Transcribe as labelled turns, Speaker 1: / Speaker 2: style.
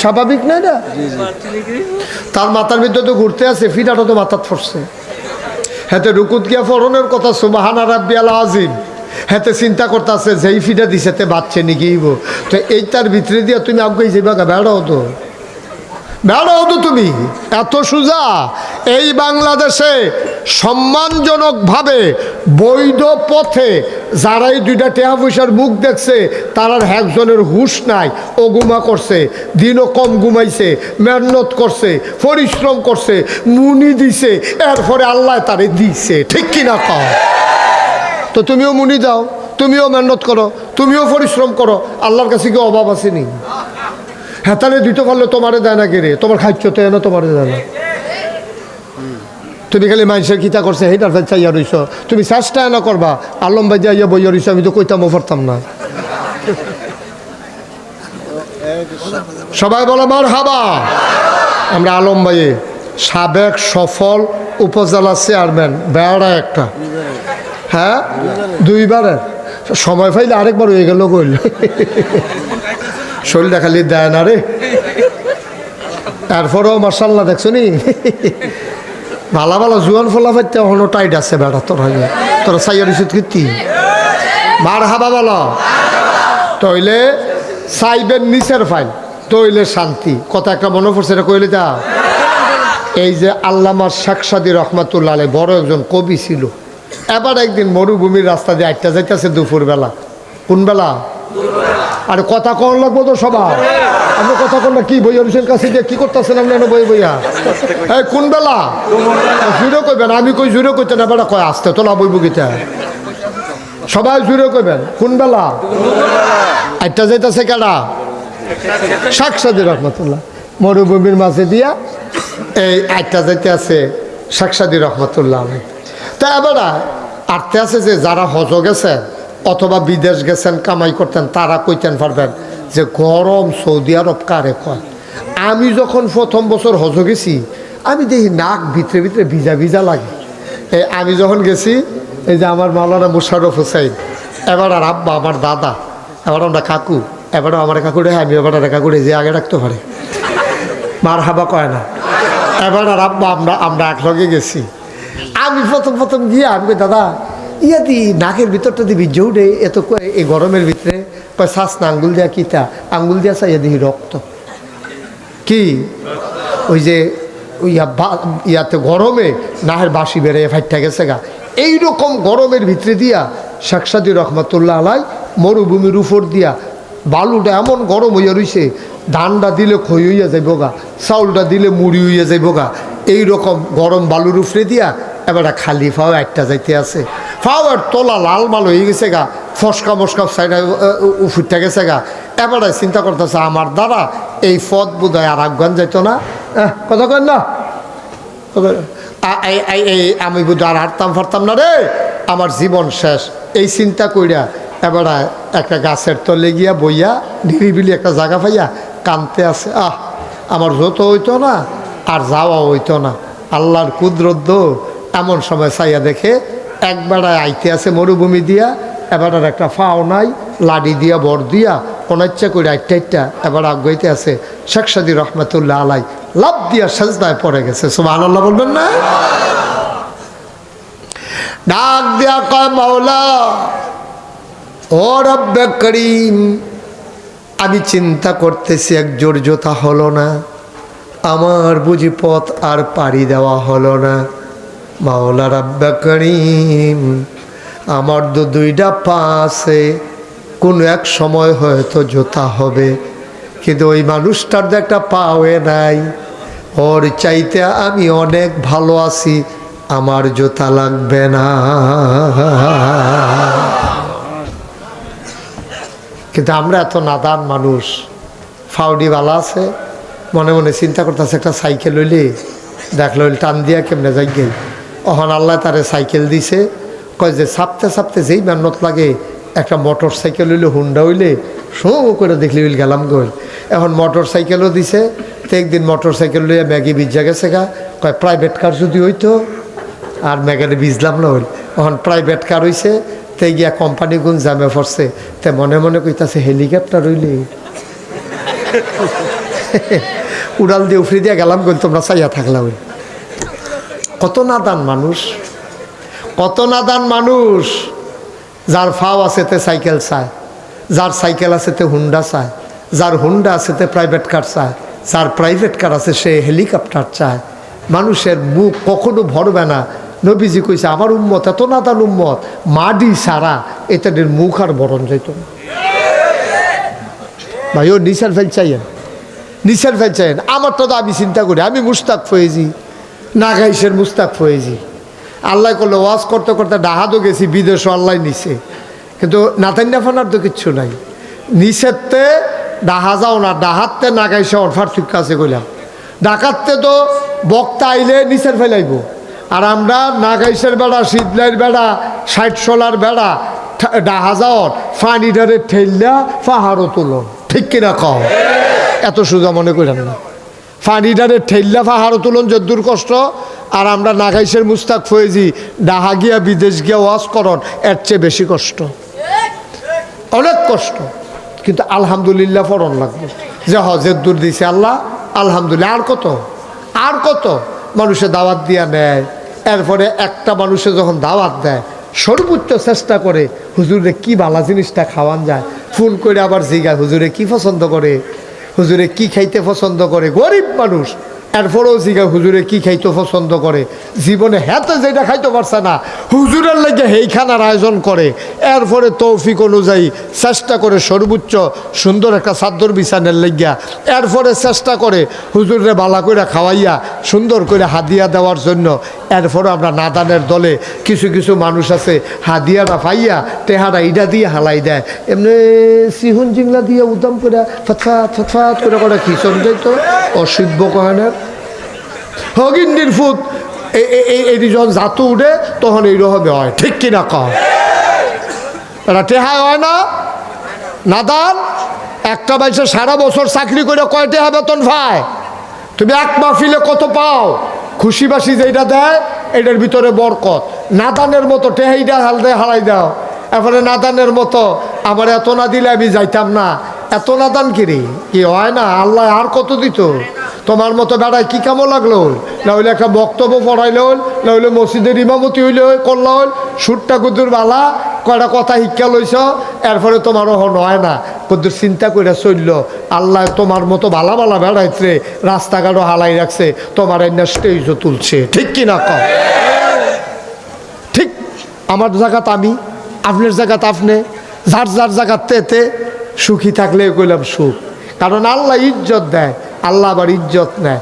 Speaker 1: স্বাভাবিক না এটা? তার মাথার ভিতরে তো ঘুরতে আছে, ফিটাটা তো মাথার পড়ছে। হেতে রুকুত গিয়া ফরনের কথা সুবহানা রাব্বিয়াল আযীম, হেতে চিন্তা করতেছে যেই ফিটা দিছে তে বাচ্চে নিগিব। তো এইটার ভিতরে দিয়া তুমি আগে যাইবা বেড়াও তো, বেড়াও তো তুমি এত সোজা। এই বাংলাদেশে সম্মানজনকভাবে বৈধ পথে যারাই দুইটা টাকা পয়সার মুখ দেখছে তারার একজনের হুঁশ নাই, ও গুমা করছে, দিনও কম ঘুমাইছে, মেহনত করছে, পরিশ্রম করছে, মুনি দিছে, এরপরে আল্লাহ তারে দিছে। ঠিক কিনা কও? তো তুমিও মুনি দাও, তুমিও মেহনত করো, তুমিও পরিশ্রম করো, আল্লাহর কাছে কি অভাব আসেনি? হ্যাঁ, তাহলে দিতে পারলে তোমারে দেয় না কেড়ে, তোমার খাদ্য তো এনে তোমারে দেয় না। তুমি খালি মানুষের কিতা করছে সেইটার ফের চাইয়া রইছ, তুমি চেষ্টা না করবা। আলম ভাই যাইয়া বইয়া রইছ, আমি তো কইতামও পারতাম না। সবাই বলো মারহাবা। আমরা আলম ভাইয়ে সাবেক সফল উপজেলা চেয়ারম্যান, বেড়া একটা, হ্যাঁ দুইবারের, সময় পাইলে আরেকবার হয়ে গেল কইল। শরীরটা খালি দেয় না রে, তারপরেও মার্শাল্লাহ দেখছো নি ভালো ভালো জুয়ান ফোলা ফাইতে এখনো টাইট আছে বেড়া। তোরা সাইয়ার ইস্যুত কীর্তি মারহাবা বলো। তইলে সাইবের নিচের ফাইল, তইলে শান্তি। কথা একটা মনে পড়ছে, এটা কইলে যা। এই যে আল্লামা শেখ সাদী রহমাতুল্লাহ আলাইহি বড় একজন কবি ছিল। এবার একদিন মরুভূমির রাস্তা দিয়ে আটটা যাইতেছে দুপুরবেলা। কোন বেলা? আরে কথা কন লাগবো তো সবার, আমরা কথা কন না। কি বইয়া রুসের কাছে দিয়ে কি করতেছেন আপনার বই বইয়া? এই কোন বেলা? জুড়ে কইবেন, আমি কই জুড়ে কইতে না, বেড়া কয় আসতে তোলা বই বুকিতে। সবাই জুড়ে কইবেন কোন বেলা? আটটা যাইতেছে কেডা? শেখ সাদী রহমাতুল্লাহ মরুভূমির মাঝে দিয়া এই আটটা যাইতে আছে শেখ সাদী রহমাতুল্লাহ। তা এবার আটতে আছে যে যারা হজ গেছে অথবা বিদেশ গেছেন কামাই করতেন তারা কইতেন পারবেন যে গরম সৌদি আরব কারে কয়। আমি যখন প্রথম বছর হজ গেছি আমি দেখি নাক ভিতরে ভিতরে ভিজা ভিজা লাগে। আমি যখন গেছি, এই যে আমার মাওলানা মুশাররফ হোসাইন, এবার আর আব্বা আমার দাদা, এবার আমরা কাকু, এবারও আমার কাকু রে, আমি এবার আর কাকুরে যে আগে রাখতে পারে মারহাবা কয় না। এবার আর আব্বা আমরা একলগে গেছি। আমি প্রথম গিয়ে আমি কই দাদা ইয়া দি নাকের ভিতরটা দিয়ে ভিজে উঠে এত এই গরমের ভিতরে, কয় শ্বাস না আঙ্গুল দিয়া কিতা, আঙ্গুল দিয়া চাইয়া দিই রক্ত। কি ওই যে ইয়াতে গরমে নাহের বাসি বেড়ে ফাইটটা গেছে গা। এইরকম গরমের ভিতরে দিয়া শেখ সাদী রহমাতুল্লাহ আলাই মরুভূমির উপর দিয়া বালুটা এমন গরম হইয়া রইছে, ধানটা দিলে খই হইয়া যাইব গা, চাউলটা দিলে মুড়ি হইয়া যাইব গা। এইরকম গরম বালুর উপরে দিয়া এবার খালি ফাও একটা যাইতে আছে, ফাও আর তোলা লাল মাল হয়ে গেছে গা, ফসকা মস্কা সাইডে উফুরটা গেছে গা। এবারে চিন্তা করতেছে আমার দ্বারা এই পথ বোধহয় আর আফগান যাইতো না। কথা কেন না, আমি বোধহয় আর হারতাম ফারতাম না রে, আমার জীবন শেষ। এই চিন্তা কইরা এবার একটা গাছের তলে গিয়া বইয়া নিরিবিলি একটা জায়গা পাইয়া কানতে আছে। আমার যত হইতো না আর যাওয়া হইতো না, আল্লাহর কুদরত। এমন সময় চাইয়া দেখে একবেড়ায় আইতে আছে মরুভূমি দিয়া, এবার আর একটা ফাও নাই, লাডি দিয়া বর দিয়া কোন ইচ্ছা করে আইটা এবার আগাইতে আছে। শেখ সাদী রহমাতুল্লাহ আলাই লাভ দিয়া সাজদায় পড়ে গেছে। সুবহানাল্লাহ বলবেন না? ডাক দিয়া কয় মাওলা ও রব্বে করিম, আমি চিন্তা করতেছি এক জোর জোতা হলো না, আমার বুঝি পথ আর পাড়ি দেওয়া হলো না। মাওলা রব্বে করিম, আমার দুইটা পা আছে, কোনো এক সময় হয়তো জোতা হবে, কিন্তু ওই মানুষটার তো একটা পাওয়ে নাই, ওর চাইতে আমি অনেক ভালো আছি, আমার জোতা লাগবে না। কিন্তু আমরা এত নাদান মানুষ, ফাউডিওয়ালা আছে, মনে মনে চিন্তা করতেছে একটা সাইকেল হইলে দেখলো টান দিয়া কেমনে যাই গেল। অহন আল্লাহ তারে সাইকেল দিছে, কয় যে চাপতে চাপতে যেই মেহনত লাগে একটা মোটর সাইকেল হইলে, হুন্ডা হইলে শো করে দেখলি হইল গেলাম গইল। এখন মোটর সাইকেলও দিছে, তো একদিন মোটর সাইকেল লইয়া ম্যাগি ভিজা গেছে গা, কয় প্রাইভেট কার যদি হইতো, আর ম্যাগারে ভিজলাম না হইল। এখন প্রাইভেট কার হইছে, তে গিয়া কোম্পানি গুণ জামে পড়ছে, তে মনে মনে কইতাছে হেলিকপ্টার হইলে উড়াল দিয়ে উফরি দিয়ে গেলাম কই তোমরা চাইয়া থাকলা ওই। কত নাদান মানুষ, কত নাদান মানুষ। যার ফাও আছে তে সাইকেল চায়, যার সাইকেল আছে তে হুন্ডা চায়, যার হুন্ডা আছে তে প্রাইভেট কার চায়, যার প্রাইভেট কার আছে সে হেলিকপ্টার চায়। মানুষের মুখ কখনো ভরবে না। নবীজি কইছে আমার উম্মত এত নাদান উম্মত, মাডি সারা এটাদের মুখ আর বরণ যাইত না। ভাই ও নিশার ফেল চাইয়েন, নিশার ফেল চাইয়েন। আমারটা তো আমি চিন্তা করি, আমি মুস্তাক ফয়েজি, নাগাইশের মুস্তাক ফয়েজি। আল্লাহ করলে ওয়াজ করতে করতে ডাহাতও গেছি, বিদেশও আল্লাহ নিছে, কিন্তু নাতান্না ফানার তো কিচ্ছু নাই। নিষেধতে ডাহা যাও না, ডাহাতে নাগাইশে অরফার ঠিক আছে কইলাম। ডাকাততে তো বক্তা আইলে নিচের ফেলাইব, আর আমরা নাগাইশের বেড়া, শীতলাইয়ের বেড়া, 60 বেড়া ডাহা যাওয়ার ফানিডারে ঠেললা পাহাড়ও তুলন, ঠিক কিনা কও? এত সোজা মনে করেন না। ফানিডারে ঠেললা পাহাড়ও তুলন যদ্দুর কষ্ট, আর আমরা নাগাইশের মুস্তাক ফয়েজি ডাহা গিয়া বিদেশ গিয়া ওয়াজ করন এর চেয়ে বেশি কষ্ট, অনেক কষ্ট। কিন্তু আলহামদুলিল্লাহ ফরন লাগবে যে যদ্দুর দিছে আল্লাহ আলহামদুলিল্লাহ। আর কত, আর কত মানুষে দাওয়াত দিয়া নেয়। এরপরে একটা মানুষে যখন দাওয়াত দেয় সর্বোচ্চ চেষ্টা করে হুজুরে কি ভালো জিনিসটা খাওয়ান যায়। ফোন করে আবার জিগায় হুজুরে কি পছন্দ করে, হুজুরে কি খাইতে পছন্দ করে। গরিব মানুষ, এরপরেও জিগায় হুজুরে কি খাইতে পছন্দ করে। জীবনে হাতে যেটা খাইতে পারছে না হুজুরের লেগে সেই খানার আয়োজন করে। এরপরে তৌফিক অনুযায়ী চেষ্টা করে সর্বোচ্চ সুন্দর একটা চাদর বিছানের লেগিয়া। এরপরে চেষ্টা করে হুজুরে বালা করে খাওয়াইয়া সুন্দর করে হাদিয়া দেওয়ার জন্য। এরপরে আমরা নাদানের দলে কিছু কিছু মানুষ আছে হাদিয়াটা পাইয়া টেহারা ইডা দিয়ে হালাই দেয়, এমনি সিহুন জিংলা দিয়ে উদাম করে ফতফাত ফতফাত করে করে খিচন যাইতো অসভ্য কহেনের হগিন্দির ফুট। এই যখন জাতু উঠে তখন এইরকমই হয়, ঠিক কিনা কম? এটা টেহাই হয় না নাদান। একটা বাইসে সারা বছর চাকরি করে কয় টেহা বেতন পায়? তুমি এক মাহফিলে কত পাও? খুশি বাসি যেটা দেয় এটার ভিতরে বরকত। নাদানের মতো টেহাইটা হাল দেয় হারাই দাও। এরপরে নাদানের মতো আমার এত না দিলে আমি যাইতাম না, এত নাদান কিরি কি হয় না? আল্লাহ আর কত দিত? তোমার মতো বেড়ায় কি কামো লাগলো? না হইলে একটা বক্তব্য পড়াইলে হল, না হইলে মসজিদের ইমামতি হইলে করলা হল, সুরটা কুদুর বালা কয়টা কথা শিক্ষা লইছ, এরপরে তোমার হন হয় না। কুদুর চিন্তা করে চলল আল্লাহ তোমার মতো বালা বালা বেড়াইছে, রাস্তাঘাটও হালাই রাখছে, তোমার এনে স্টেজও তুলছে, ঠিক কিনা কম? ঠিক আমার জায়গাত আমি, আপনার জায়গাত আপনি, যার যার জায়গাতে এতে সুখী থাকলে কইলাম সুখ। কারণ আল্লাহ ইজ্জত দেয়, আল্লাহ আবার ইজ্জত নেয়।